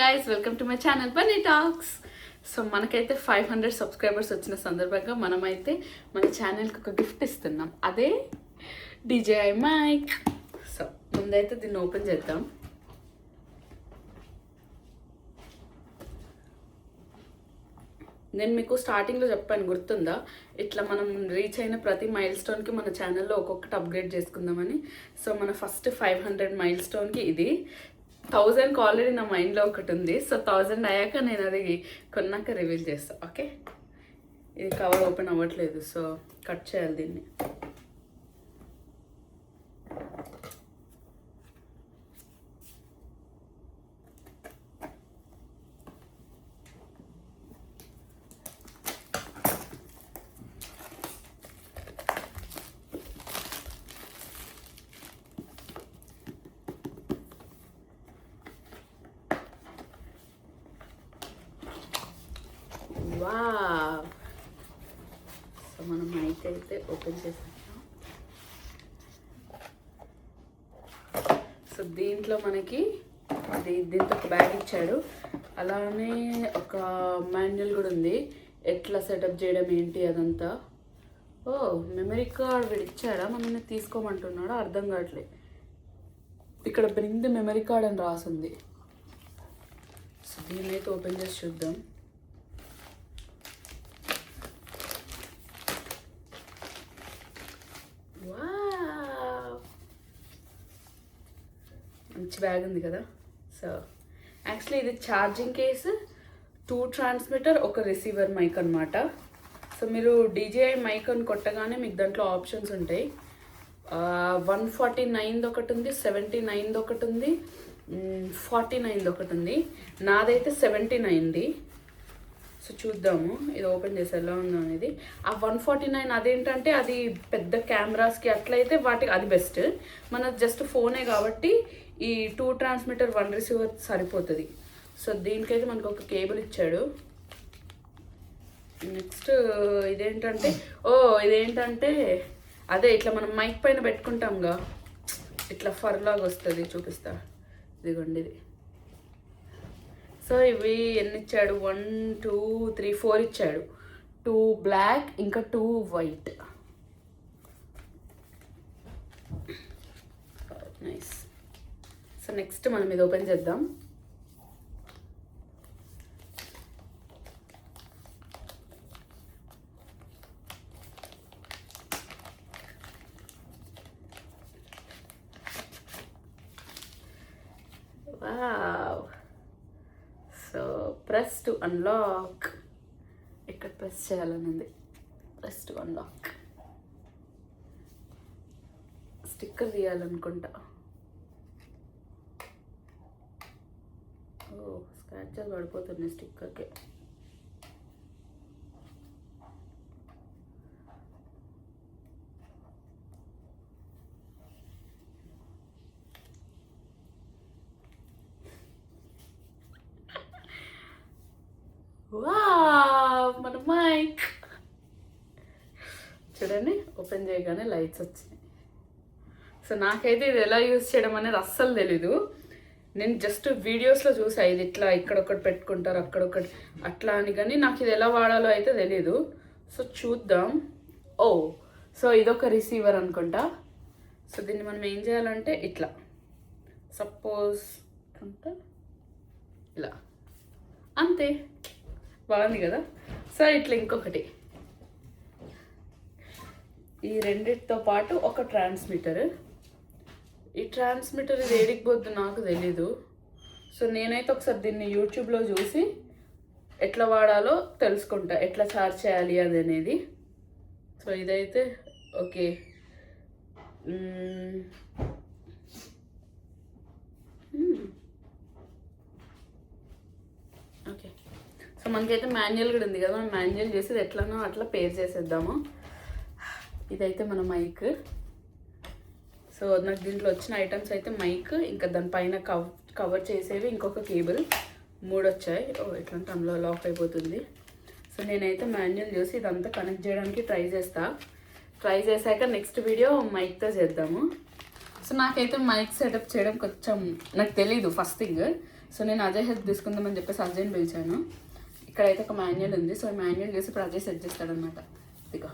guys, welcome to my channel Bunny Talks. So మనకైతే 500 subscribers వచ్చిన సందర్భంగా మనమైతే మన ఛానల్కి ఒక గిఫ్ట్ ఇస్తున్నాం. అదే DJI మైక్. సో ముందైతే దీన్ని ఓపెన్ చేద్దాం. నేను మీకు స్టార్టింగ్లో చెప్పాను, గుర్తుందా? ఇట్లా మనం రీచ్ అయిన ప్రతి మైల్ స్టోన్కి మన ఛానల్లో ఒక్కొక్కటి అప్గ్రేడ్ చేసుకుందామని. సో మన ఫస్ట్ 500 మైల్ స్టోన్కి ఇది 1000కి ఆల్రెడీ నా మైండ్లో ఒకటి ఉంది. సో 1000 అయ్యాక నేను అది కొన్నాక రివీల్ చేస్తాను. ఓకే, ఇది కవర్ ఓపెన్ అవ్వట్లేదు, సో కట్ చేయాలి దీన్ని. వావ్, సో మనం మైక్ అయితే ఓపెన్ చేసాం. సో దీంట్లో మనకి దీంతో ఒక బ్యాగ్ ఇచ్చాడు, అలానే ఒక మాన్యువల్ కూడా ఉంది, ఎట్లా సెటప్ చేయడం ఏంటి అదంతా. ఓ, మెమరీ కార్డ్ వీడు ఇచ్చాడా, మనల్ని తీసుకోమంటున్నాడా అర్థం కావట్లేదు. ఇక్కడ బ్రింగ్ ది మెమరీ కార్డ్ అని రాసింది. సో దీన్ని అయితే ఓపెన్ చేసి చూద్దాం. మంచి బ్యాగ్ ఉంది కదా. సో యాక్చువల్లీ ఇది ఛార్జింగ్ కేసు, 2 ట్రాన్స్మిటర్, ఒక రిసీవర్ మైక్ అనమాట. సో మీరు DJI మైక్ అని కొట్టగానే మీకు దాంట్లో ఆప్షన్స్ ఉంటాయి. 149 ఒకటి ఉంది, 79 ఒకటి ఉంది, 49 ఒకటి ఉంది. నాదైతే 79ది. సో చూద్దాము, ఇది ఓపెన్ చేసి ఎలా ఉందో అనేది. ఆ 149 అదేంటంటే అది పెద్ద కెమెరాస్కి అట్లయితే వాటికి అది బెస్ట్. మన జస్ట్ ఫోనే కాబట్టి ఈ 2 ట్రాన్స్మిటర్ 1 రిసీవర్ సరిపోతుంది. సో దీనికైతే మనకు ఒక కేబుల్ ఇచ్చాడు. నెక్స్ట్ ఇదేంటంటే అదే ఇట్లా మనం మైక్ పైన పెట్టుకుంటాంగా, ఇట్లా ఫర్లాగా వస్తుంది, చూపిస్తా. ఇదిగోండి ఇది. సో ఇవి ఎన్ని ఇచ్చాడు? 1 2 3 4 ఇచ్చాడు. 2 బ్లాక్, ఇంకా 2 వైట్. నైస్. సో నెక్స్ట్ మనం ఇది ఓపెన్ చేద్దాం. Wow. So press to unlock. ఇక్కడ ప్రెస్ చేయాలని ఉంది. Press to unlock. స్టిక్కర్ తీయాలనుకుంటా. ఓ, స్క్రాచెస్ పడిపోతున్నాయి స్టిక్కర్కి. వావ్, మన మైక్ చూడండి, ఓపెన్ చేయగానే లైట్స్ వచ్చినాయి. సో నాకైతే ఇది ఎలా యూజ్ చేయడం అనేది అస్సలు తెలీదు. నేను జస్ట్ వీడియోస్లో చూసా, ఇది ఇట్లా ఇక్కడొకటి పెట్టుకుంటారు, అక్కడొకటి అట్లా అని, కానీ నాకు ఇది ఎలా వాడాలో అయితే తెలీదు. సో చూద్దాం. ఓ, సో ఇదొక రిసీవర్ అనుకుంటా. సో దీన్ని మనం ఏం చేయాలంటే ఇట్లా, సపోజ్ అంటే ఇలా, అంతే. బాగుంది కదా. సో ఇట్లా ఇంకొకటి, ఈ రెండిటితో పాటు ఒక ట్రాన్స్మిటర్. ఈ ట్రాన్స్మిటర్ ఇది ఏడికి పోద్దు నాకు తెలీదు. సో నేనైతే ఒకసారి దీన్ని యూట్యూబ్లో చూసి ఎట్లా వాడాలో తెలుసుకుంటా, ఎట్లా ఛార్జ్ చేయాలి అది అనేది. సో ఇదైతే ఓకే. ఓకే, సో మనకైతే మాన్యువల్ కూడా ఉంది కదా, మనం మాన్యువల్ చేసి ఎట్లనో అట్లా పేర్ చేసేద్దాము. ఇదైతే మన మైక్. సో నాకు దీంట్లో వచ్చిన ఐటమ్స్ అయితే మైక్, ఇంకా దానిపైన కవర్ చేసేవి ఇంకొక కేబుల్, 3 వచ్చాయి. ఓ, ఎట్లంటే అందులో లాక్ అయిపోతుంది. సో నేనైతే మాన్యువల్ చూసి ఇదంతా కనెక్ట్ చేయడానికి ట్రై చేశాక నెక్స్ట్ వీడియో మైక్తో చేద్దాము. సో నాకైతే మైక్ సెటప్ చేయడం కొంచెం నాకు తెలీదు ఫస్ట్ థింగ్. సో నేను అజయ్ హెల్ప్ తీసుకుందామని చెప్పేసి అజయ్ని పిలిచాను. ఇక్కడైతే ఒక మాన్యువల్ ఉంది. సో మాన్యువల్ చేసి ఇప్పుడు అజయ్ సెట్ చేస్తాడనమాట. ఇదిగో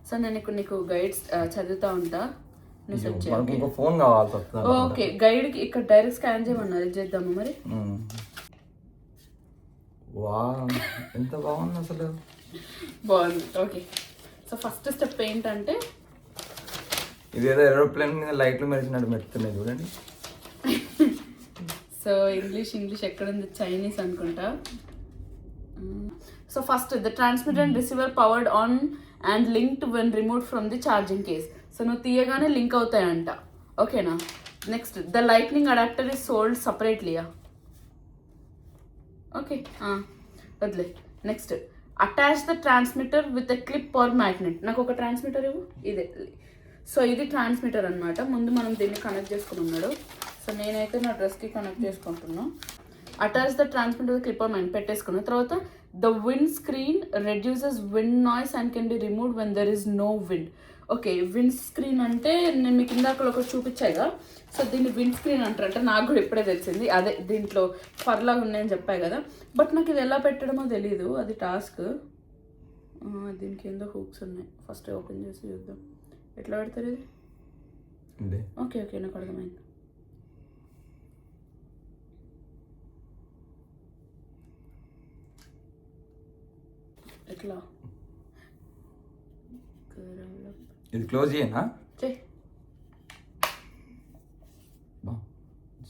సో నేను ఇక్కడ నీకు గైడ్స్ చదువుతూ ఉంటా, నువ్వు సెట్ చేయాలి. ఫోన్ కావాల్సి వస్తుంది. ఓకే, గైడ్కి ఇక్కడ డైరెక్ట్ స్కాన్ చేయమన్నారు, ఇది చేద్దాము మరి. వా ఎంత బాగుంది అసలు, బాగుంది. ఓకే, సో ఫస్ట్ స్టెప్ ఏంటంటే ఇదేదో ఏరోప్లేన్ మీద లైట్లు మెరిచినట్టు మెరుతున్నాయి చూడండి. సో ఇంగ్లీష్ ఎక్కడుంది, చైనీస్ అనుకుంటా. So first the transmitter and receiver powered on and linked when remove from the charging case. So నువ్వు తీయగానే లింక్ అవుతాయంట. ఓకేనా? Next the lightning adapter is sold సపరేట్లీయా. ఓకే, వదిలే. Next attach the transmitter with a clip or magnet. నాకు ఒక transmitter ఇవ్వు. ఇదే, సో ఇది ట్రాన్స్మిటర్ అనమాట. ముందు మనం దీన్ని కనెక్ట్ చేసుకుని ఉన్నాడు. సో నేనైతే నా డ్రెస్కి కనెక్ట్ చేసుకుంటున్నాను. Attach the transmitter with clip or magnet పెట్టేసుకున్న తర్వాత the wind screen reduces wind noise and can be removed when there is no wind. Okay, wind screen అంటే నేను మీకు ఇందాక ఒకటి చూపించాయిగా. సో దీన్ని విండ్ స్క్రీన్ అంటారంట. నాకు కూడా ఇప్పుడే తెలిసింది. అదే దీంట్లో ఫర్లాగా ఉన్నాయని చెప్పాయి కదా, బట్ నాకు ఇది ఎలా పెట్టడమో తెలీదు, అది టాస్క్. దీనికి ఏందో హూక్స్ ఉన్నాయి. ఫస్ట్ ఓపెన్ చేసి చూద్దాం ఎట్లా పెడతారు ఇది. ఓకే నాకు అర్థమైంది. ఎట్లా ఇది క్లోజ్ చేయనా?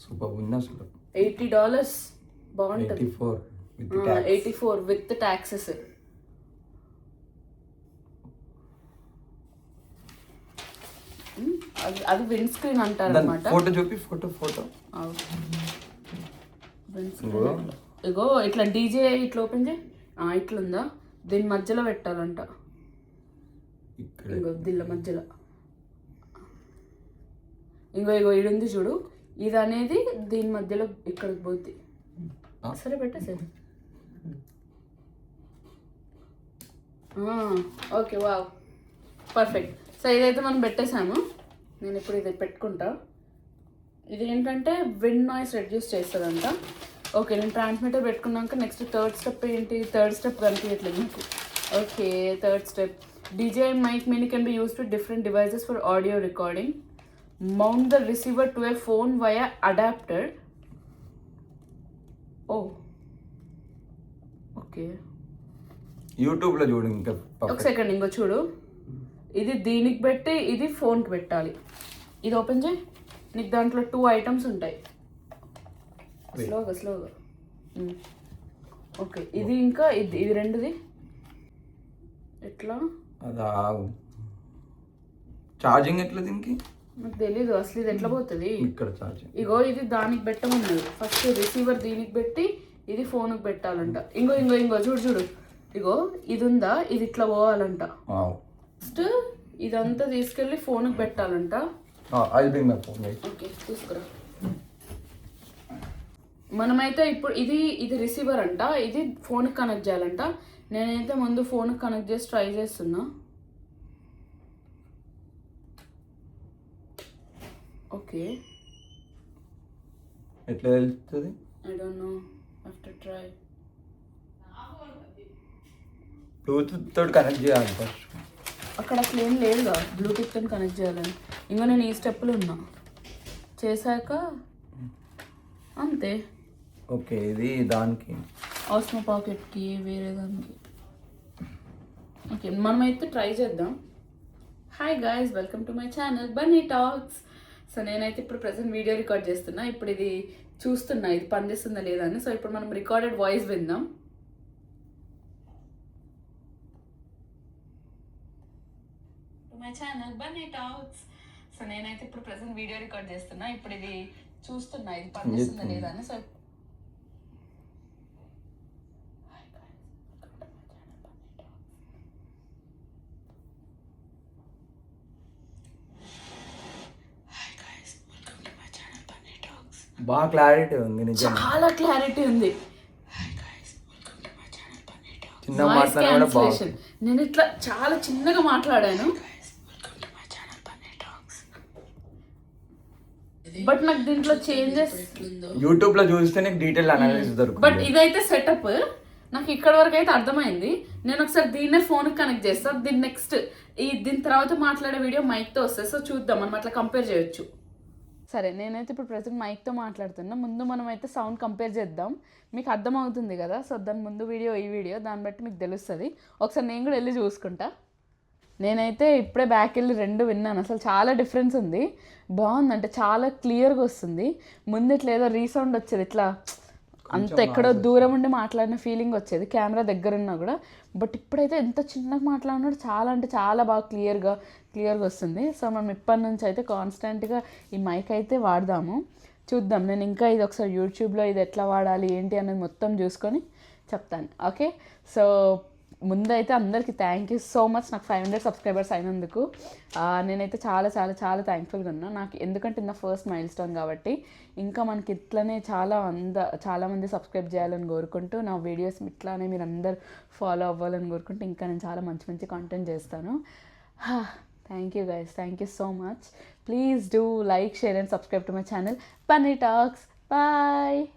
సూపర్ ఉంది అసలు. $80 బాగుంటుంది. 84 విత్ ట్యాక్సెస్. అది విండ్ స్క్రీన్ అంటారు అనమాట. ఫోటో చూపి, ఫోటో విండ్ స్క్రీన్. ఇగో ఇట్లా డీజే ఇట్లా ఓపెన్ చేయి. ఇట్లుందా, దీని మధ్యలో పెట్టాలంట. ఇంకో దీళ్ళ మధ్యలో ఇంకో ఇది ఉంది చూడు, ఇది అనేది దీని మధ్యలో ఇక్కడికి పోద్ది. సరే పెట్టేసేది. Okay, wow, perfect. సో ఇదైతే మనం పెట్టేసాము. నేను ఇప్పుడు ఇది పెట్టుకుంటా. ఇది ఏంటంటే విండ్ నాయిస్ రెడ్యూస్ చేస్తుందంట. ఓకే, నేను ట్రాన్స్మిటర్ పెట్టుకున్నాక నెక్స్ట్ థర్డ్ స్టెప్ ఏంటి? థర్డ్ స్టెప్ కనిపించట్లేదు మీకు. Okay, third step DJI mic mini can be used with different devices for audio recording. Mount the receiver to a phone via adapter. Oh, okay. YouTube లో చూడు. ఇంకా ఒక second, ఇంకో చూడు. ఇది దీనికి పెట్టి ఇది ఫోన్కి పెట్టాలి. ఇది ఓపెన్ చేయి. నీకు దాంట్లో 2 ఐటమ్స్ ఉంటాయి. స్లోగా. ఓకే, ఇది ఇంకా ఇది రెండుది ఎట్లా? అదా ఛార్జింగ్ ఎట్లా దీనికి నాకు తెలీదు అసలు. ఇది ఎట్లా పోతుంది? ఇక్కడ ఛార్జింగ్. ఇగో ఇది దానికి పెట్టమన్నది. ఫస్ట్ రిసీవర్ దీనికి పెట్టి ఇది ఫోన్కి పెట్టాలంట. ఇంకో చూడు. ఇగో ఇది ఉందా, ఇది ఇట్లా పోవాలంట. ఫస్ట్ ఇదంతా తీసుకెళ్ళి ఫోన్కి పెట్టాలంట. ఓకే, తీసుకురా. మనమైతే ఇప్పుడు ఇది రిసీవర్ అంట, ఇది ఫోన్కి కనెక్ట్ చేయాలంట. నేనైతే ముందు ఫోన్కి కనెక్ట్ చేసి ట్రై చేస్తున్నా. ఓకే, ఎట్లా వెళ్తుంది? I don't know, after try. Bluetooth తోటి కనెక్ట్ చేయాలి ఫస్ట్. అక్కడ అసలు ఏం లేదుగా బ్లూటూత్ తో కనెక్ట్ చేయాలని. ఇంకా నేను ఈ స్టెప్లో ఉన్నా. చేశాక అంతే. ఓకే, ఇది దానికి ఆస్మో పాకెట్కి వేరే దానికి. ఓకే, మనమైతే ట్రై చేద్దాం. Hi guys, welcome to my channel Bunny talks. So నేనైతే ఇప్పుడు ప్రెసెంట్ వీడియో రికార్డ్ చేస్తున్నా. ఇప్పుడు ఇది చూస్తున్నా ఇది పనిచేస్తుందా లేదా అని. సో ఇప్పుడు మనం రికార్డెడ్ వాయిస్ విందాం. My channel Bunny talks. So నేనైతే ఇప్పుడు ప్రెసెంట్ వీడియో రికార్డ్ చేస్తున్నా. ఇప్పుడు ఇది చూస్తున్నా ఇది పనిచేస్తుందా లేదా అని. సో బాగా క్లారిటీ ఉంది, చాలా క్లారిటీ ఉంది. చిన్న మాట్లాడాను బాగా. నేను ఇట్లా చాలా చిన్నగా మాట్లాడాను. బట్ నాకు దీంట్లో చేంజెస్ యూట్యూబ్ లో చూస్తే నీకు డీటెయిల్ అనాలిసిస్ బట్ దొరుకుతుంది. ఇదైతే సెటప్ నాకు ఇక్కడ వరకు అయితే అర్థమైంది. నేను ఒకసారి దీన్నే ఫోన్ కనెక్ట్ చేస్తాను. దీని నెక్స్ట్ దీని తర్వాత మాట్లాడే వీడియో మైక్తో వస్తుంది. సో చూద్దాం, మనం అట్లా కంపేర్ చేయొచ్చు. సరే, నేనైతే ఇప్పుడు ప్రజెంట్ మైక్తో మాట్లాడుతున్నా. ముందు మనం అయితే సౌండ్ కంపేర్ చేద్దాం, మీకు అర్థమవుతుంది కదా. సో దాని ముందు వీడియో ఈ వీడియో, దాన్ని బట్టి మీకు తెలుస్తుంది. ఒకసారి నేను కూడా వెళ్ళి చూసుకుంటా. నేనైతే ఇప్పుడే బ్యాక్ వెళ్ళి 2 విన్నాను. అసలు చాలా డిఫరెన్స్ ఉంది. బాగుంది, అంటే చాలా క్లియర్గా వస్తుంది. ముందు ఇట్లా ఏదో రీసౌండ్ వచ్చేది, ఇట్లా అంత ఎక్కడో దూరం ఉండి మాట్లాడిన ఫీలింగ్ వచ్చేది కెమెరా దగ్గర ఉన్నా కూడా. బట్ ఇప్పుడైతే ఎంత చిన్నగా మాట్లాడినాడు, చాలా అంటే చాలా బాగా క్లియర్గా వస్తుంది. సో మనం ఇప్పటి నుంచి అయితే కాన్స్టెంట్గా ఈ మైక్ అయితే వాడదాము. చూద్దాం, నేను ఇంకా ఇది ఒకసారి యూట్యూబ్లో ఇది ఎట్లా వాడాలి ఏంటి అనేది మొత్తం చూసుకొని చెప్తాను. ఓకే, సో ముందైతే అందరికీ థ్యాంక్ యూ సో మచ్ నాకు 500 సబ్స్క్రైబర్స్ అయినందుకు. నేనైతే చాలా చాలా చాలా థ్యాంక్ఫుల్గా ఉన్నా. నాకు ఎందుకంటే నా ఫస్ట్ మైల్ స్టోన్ కాబట్టి. ఇంకా మనకి ఇట్లనే చాలామంది సబ్స్క్రైబ్ చేయాలని కోరుకుంటూ, నా వీడియోస్ ఇట్లానే మీరు అందరు ఫాలో అవ్వాలని కోరుకుంటూ, ఇంకా నేను చాలా మంచి మంచి కంటెంట్ చేస్తాను. Thank you guys, thank you so much. Please do like, share and subscribe to my channel Bunny Talks. Bye.